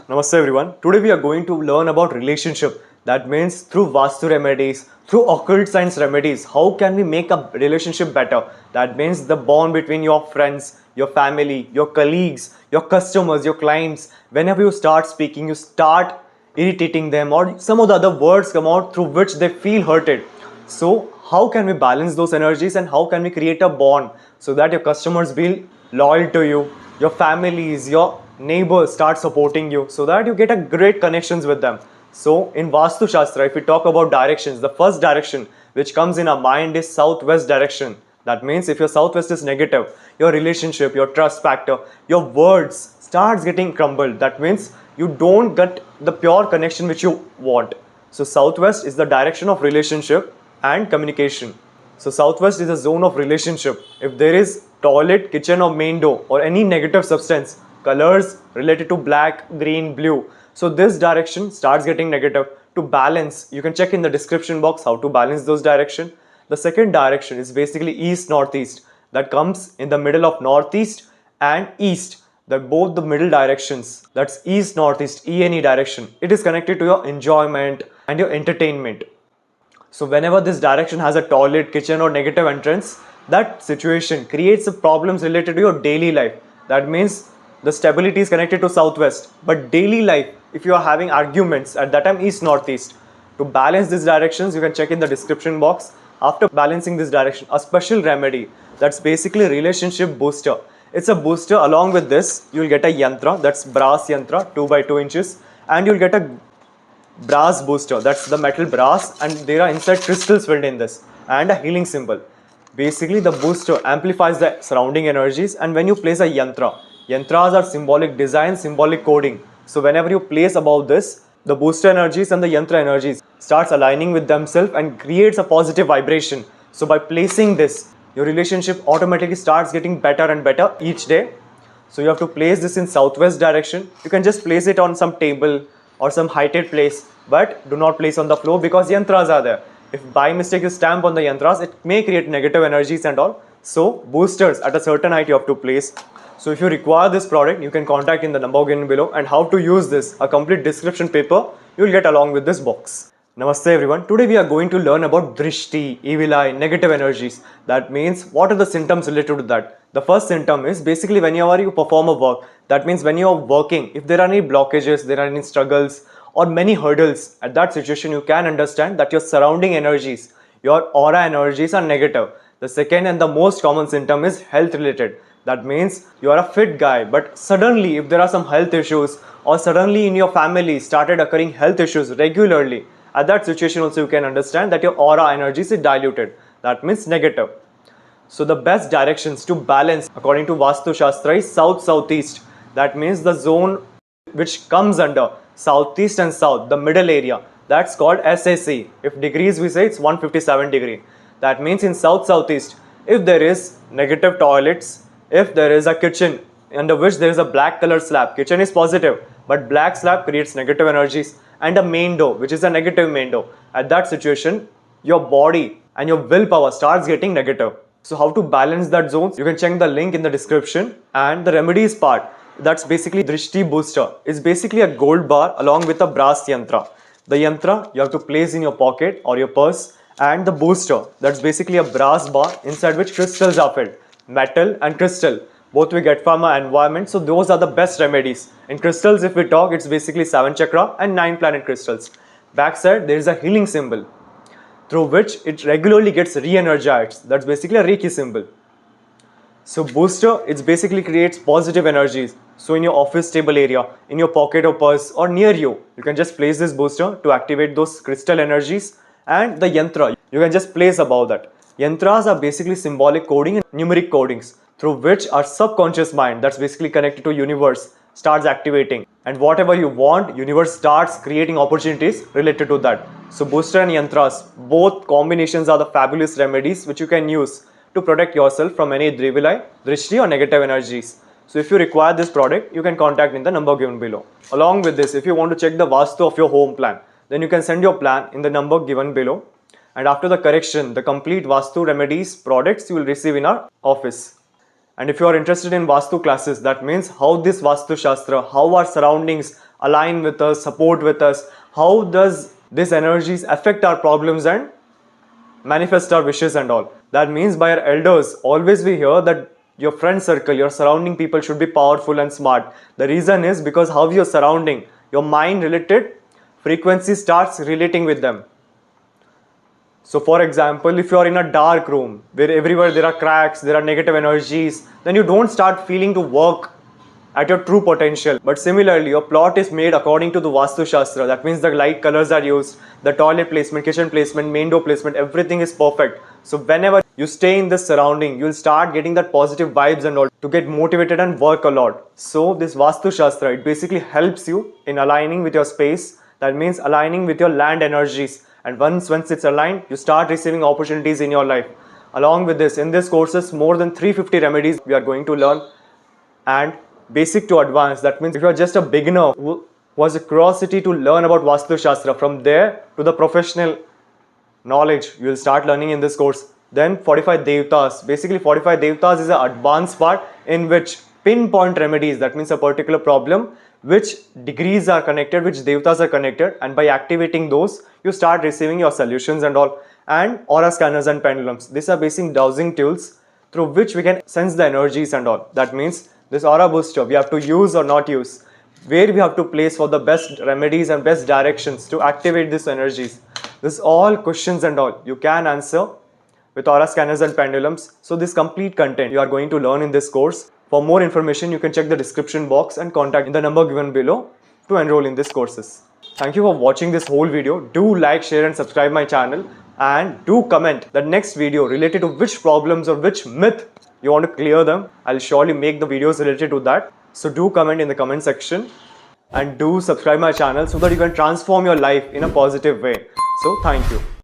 Namaste everyone. Today we are going to learn about relationship. That means through Vastu remedies, through occult science remedies, how can we make a relationship better? That means the bond between your friends, your family, your colleagues, your customers, your clients. Whenever you start speaking, you start irritating them or some of the other words come out through which they feel hurted. So how can we balance those energies and how can we create a bond so that your customers feel loyal to you, your families, your neighbors start supporting you so that you get a great connections with them. So in Vastu Shastra, if we talk about directions, the first direction which comes in our mind is southwest direction. That means if your southwest is negative, your relationship, your trust factor, your words starts getting crumbled. That means you don't get the pure connection which you want. So southwest is the direction of relationship and communication. So southwest is a zone of relationship. If there is toilet, kitchen or main door or any negative substance, colors related to black, green, blue. So this direction starts getting negative. To balance, you can check in the description box how to balance those direction. The second direction is basically east, northeast. That comes in the middle of northeast and east. That both the middle directions, that's east, northeast, any direction. It is connected to your enjoyment and your entertainment. So whenever this direction has a toilet, kitchen or negative entrance, that situation creates problems related to your daily life. That means the stability is connected to southwest. But daily life, if you are having arguments at that time east, northeast, to balance these directions, you can check in the description box. After balancing this direction, a special remedy that's basically relationship booster. It's a booster. Along with this, you'll get a yantra, that's brass yantra, 2 by 2 inches, and you'll get a brass booster, that's the metal brass, and there are inside crystals filled in this, and a healing symbol. Basically the booster amplifies the surrounding energies, and when you place a yantras are symbolic design, symbolic coding. So whenever you place above this, the booster energies and the yantra energies starts aligning with themselves and creates a positive vibration. So by placing this, your relationship automatically starts getting better and better each day. So you have to place this in southwest direction. You can just place it on some table or some heighted place, but do not place on the floor because yantras are there. If by mistake you stamp on the yantras, it may create negative energies and all. So boosters at a certain height you have to place. So if you require this product, you can contact in the number given below, and how to use this, a complete description paper you will get along with this box. Namaste everyone. Today we are going to learn about drishti, evil eye, negative energies. That means what are the symptoms related to that. The first symptom is basically whenever you perform a work. That means when you are working, if there are any blockages, there are any struggles or many hurdles, at that situation you can understand that your surrounding energies, your aura energies are negative. The second and the most common symptom is health related. That means you are a fit guy, but suddenly if there are some health issues or suddenly in your family started occurring health issues regularly, at that situation also you can understand that your aura energies is diluted. That means negative. So the best directions to balance according to Vastu Shastra is south-southeast. That means the zone which comes under southeast and south, the middle area. That's called SAC. If degrees we say it's 157 degree. That means in south-southeast, if there is negative toilets, if there is a kitchen under which there is a black color slab, kitchen is positive, but black slab creates negative energies, and a main door which is a negative main door, at that situation your body and your willpower starts getting negative. So how to balance that zones, you can check the link in the description. And the remedies part, that's basically drishti booster, is basically a gold bar along with a brass yantra. The yantra you have to place in your pocket or your purse, and the booster, that's basically a brass bar inside which crystals are filled, metal and crystal, both we get from our environment. So those are the best remedies. In crystals if we talk, it's basically 7 chakra and 9 planet crystals. Backside there is a healing symbol through which it regularly gets re-energized. That's basically a Reiki symbol. So booster, it basically creates positive energies. So in your office table area, in your pocket or purse or near you, you can just place this booster to activate those crystal energies. And the yantra, you can just place above that. Yantras are basically symbolic coding and numeric codings through which our subconscious mind, that's basically connected to universe, starts activating, and whatever you want, universe starts creating opportunities related to that. So booster and yantras, both combinations are the fabulous remedies which you can use to protect yourself from any evil eye, drishti or negative energies. So if you require this product, you can contact in the number given below. Along with this, if you want to check the Vastu of your home plan, then you can send your plan in the number given below, and after the correction, the complete Vastu remedies products you will receive in our office. And if you are interested in Vastu classes, that means how this Vastu Shastra, how our surroundings align with us, support with us, how does these energies affect our problems and manifest our wishes and all. That means by our elders, always we hear that your friend circle, your surrounding people should be powerful and smart. The reason is because how you're surrounding, your mind related frequency starts relating with them. So for example, if you are in a dark room where everywhere there are cracks, there are negative energies, then you don't start feeling to work at your true potential. But similarly, your plot is made according to the Vastu Shastra. That means the light colors are used, the toilet placement, kitchen placement, main door placement, everything is perfect. So whenever you stay in this surrounding, you'll start getting that positive vibes and all to get motivated and work a lot. So this Vastu Shastra, it basically helps you in aligning with your space. That means aligning with your land energies. And once it's aligned, you start receiving opportunities in your life. Along with this, in this courses, more than 350 remedies we are going to learn, and basic to advanced. That means if you are just a beginner who has a curiosity to learn about Vastu Shastra, from there to the professional knowledge you will start learning in this course. Then 45 Devtas. Basically 45 Devtas is an advanced part in which pinpoint remedies, that means a particular problem, which degrees are connected, which Devtas are connected, and by activating those you start receiving your solutions and all. And aura scanners and pendulums. These are basic dowsing tools through which we can sense the energies and all. That means this aura booster we have to use or not use, where we have to place for the best remedies and best directions to activate these energies. This all questions and all you can answer with aura scanners and pendulums. So this complete content you are going to learn in this course. For more information, you can check the description box and contact in the number given below to enroll in these courses. Thank you for watching this whole video. Do like, share and subscribe my channel, and do comment the next video related to which problems or which myth you want to clear them. I'll surely make the videos related to that. So do comment in the comment section, and do subscribe my channel so that you can transform your life in a positive way. So thank you.